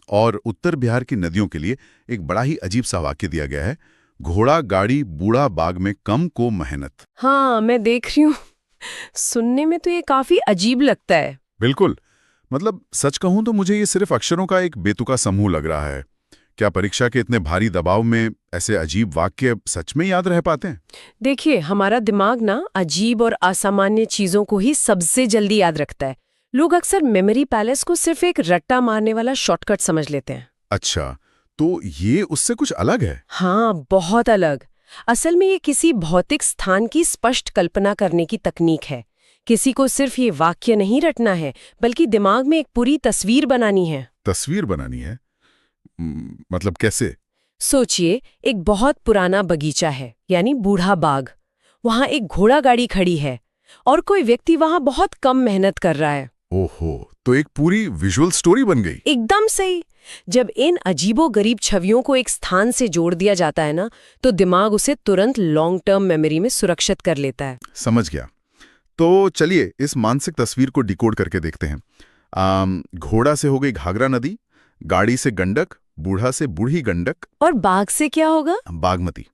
और उत्तर बिहार की नदियों के लिए एक बड़ा ही अजीब सा वाक्य दिया गया है, घोड़ा गाड़ी बूढ़ा बाग में कम को मेहनत। हाँ, मैं देख रही हूँ। सुनने में तो ये काफी अजीब लगता है। बिल्कुल। मतलब सच कहूं तो मुझे ये सिर्फ अक्षरों का एक बेतुका समूह लग रहा है। क्या परीक्षा के इतने भारी दबाव में ऐसे अजीब वाक्य सच में याद रह पाते हैं? देखिए, हमारा दिमाग ना अजीब और असामान्य चीजों को ही सबसे जल्दी याद रखता है। लोग अक्सर मेमोरी पैलेस को सिर्फ एक रट्टा मारने वाला शॉर्टकट समझ लेते हैं। अच्छा, तो ये उससे कुछ अलग है? हाँ, बहुत अलग। असल में ये किसी भौतिक स्थान की स्पष्ट कल्पना करने की तकनीक है। किसी को सिर्फ ये वाक्य नहीं रटना है, बल्कि दिमाग में एक पूरी तस्वीर बनानी है। तस्वीर बनानी है? मतलब कैसे? सोचिए, एक बहुत पुराना बगीचा है, यानी बूढ़ा बाग। वहां एक घोड़ा गाड़ी खड़ी है और कोई व्यक्ति वहां बहुत कम मेहनत कर रहा है। ओहो, तो एक पूरी विजुअल स्टोरी बन गई। एकदम सही। जब इन अजीबोगरीब छवियों को एक स्थान से जोड़ दिया जाता है ना, तो दिमाग उसे तुरंत लॉन्ग टर्म मेमोरी में सुरक्षित कर लेता है। समझ गया। तो चलिए इस मानसिक तस्वीर को डिकोड करके देखते हैं। घोड़ा से हो गई घाघरा नदी, गाड़ी से गंडक, बूढ़ा से बूढ़ी गंडक, और बाघ से क्या होगा? बागमती।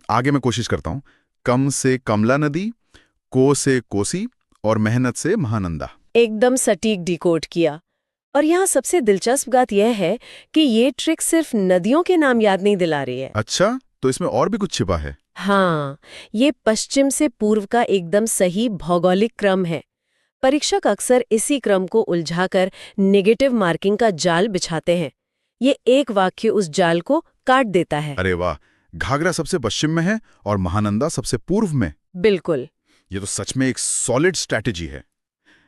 आगे मैं कोशिश करता हूं। कम से कमला नदी, को से कोसी और मेहनत से महानंदा। एकदम सटीक डिकोड किया। और यहाँ सबसे दिलचस्प बात यह है कि ये ट्रिक सिर्फ नदियों के नाम याद नहीं दिला रही है। अच्छा, तो इसमें और भी कुछ छिपा है? हाँ, ये पश्चिम से पूर्व का एकदम सही भौगोलिक क्रम है। परीक्षक अक्सर इसी क्रम को उलझाकर नेगेटिव मार्किंग का जाल बिछाते हैं। ये एक वाक्य उस जाल को काट देता है। अरे वाह, घाघरा सबसे पश्चिम में है और महानंदा सबसे पूर्व में। बिल्कुल। ये तो सच में एक सॉलिड स्ट्रैटेजी है।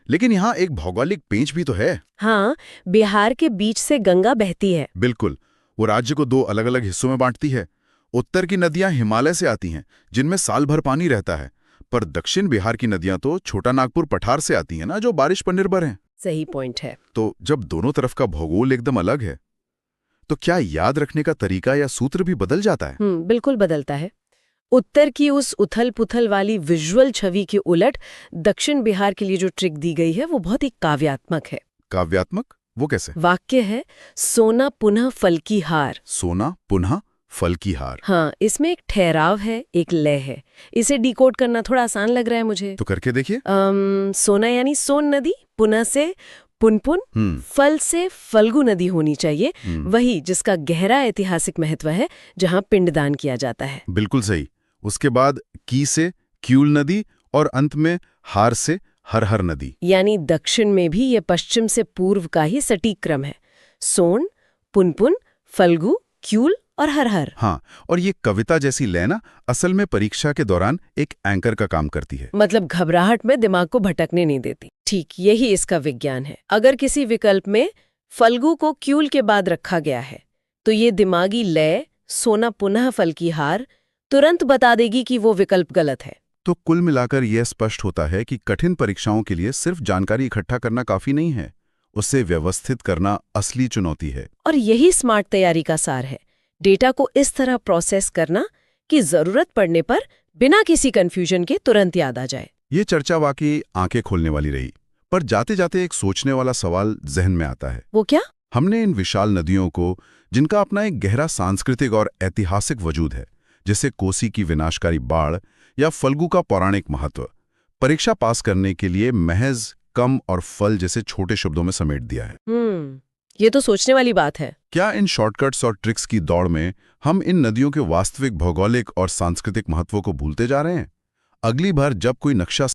लेकिन यहाँ एक भौगोलिक पेंच भी तो है। हाँ, बिहार के बीच से गंगा बहती है। बिल्कुल, वो राज्य को दो अलग अलग हिस्सों में बांटती है। उत्तर की नदियां हिमालय से आती हैं, जिनमें साल भर पानी रहता है, पर दक्षिण बिहार की नदियां तो छोटा नागपुर पठार से आती हैं ना, जो बारिश पर निर्भर हैं। सही पॉइंट है। तो जब दोनों तरफ का भूगोल एकदम अलग है, तो क्या याद रखने का तरीका या सूत्र भी बदल जाता है? बिल्कुल बदलता है। उत्तर की उस उथल-पुथल वाली विजुअल छवि के उलट दक्षिण बिहार के लिए जो ट्रिक दी गई है वो बहुत ही काव्यात्मक है। काव्यात्मक? वो कैसे? वाक्य है, सोना पुनः फल की हार। सोना पुनः फल की हार। हाँ, इसमें एक ठहराव है, एक लय है। इसे डिकोड करना थोड़ा आसान लग रहा है मुझे। तो करके देखिए। सोना यानी सोन नदी, पुनः से पुनपुन, फल से फल्गु नदी होनी चाहिए, वही जिसका गहरा ऐतिहासिक महत्व है, जहाँ पिंडदान किया जाता है। बिल्कुल सही। उसके बाद की से क्यूल नदी और अंत में हार से हर हर नदी। यानी दक्षिण में भी ये पश्चिम से पूर्व का ही सटीक क्रम है। सोन, पुनपुन, फल्गु, क्यूल और हर हर। हाँ, और ये कविता जैसी लय ना असल में परीक्षा के दौरान एक एंकर का काम करती है। मतलब घबराहट में दिमाग को भटकने नहीं देती। ठीक यही इसका विज्ञान है। अगर किसी विकल्प में फल्गु को क्यूल के बाद रखा गया है, तो ये दिमागी लय, सोना पुनः फल की हार, तुरंत बता देगी कि वो विकल्प गलत है। तो कुल मिलाकर यह स्पष्ट होता है कि कठिन परीक्षाओं के लिए सिर्फ जानकारी इकट्ठा करना काफी नहीं है, उसे व्यवस्थित करना असली चुनौती है। और यही स्मार्ट तैयारी का सार है, डेटा को इस तरह प्रोसेस करना कि जरूरत पड़ने पर बिना किसी कंफ्यूजन के तुरंत याद आ जाए। ये चर्चा वाकई आंखें खोलने वाली रही, पर जाते जाते एक सोचने वाला सवाल जहन में आता है। वो क्या? हमने इन विशाल नदियों को, जिनका अपना एक गहरा सांस्कृतिक और ऐतिहासिक वजूद है, जैसे कोसी की विनाशकारी बाढ़ या फल्गु का पौराणिक महत्व, परीक्षा पास करने के लिए महज कम और फल जैसे छोटे शब्दों में समेट दिया है। ये तो सोचने वाली बात है। क्या इन शॉर्टकट्स और ट्रिक्स की दौड़ में हम इन नदियों के वास्तविक भौगोलिक और सांस्कृतिक महत्वों को भूलते जा रहे हैं? अगली बार जब कोई नक्शा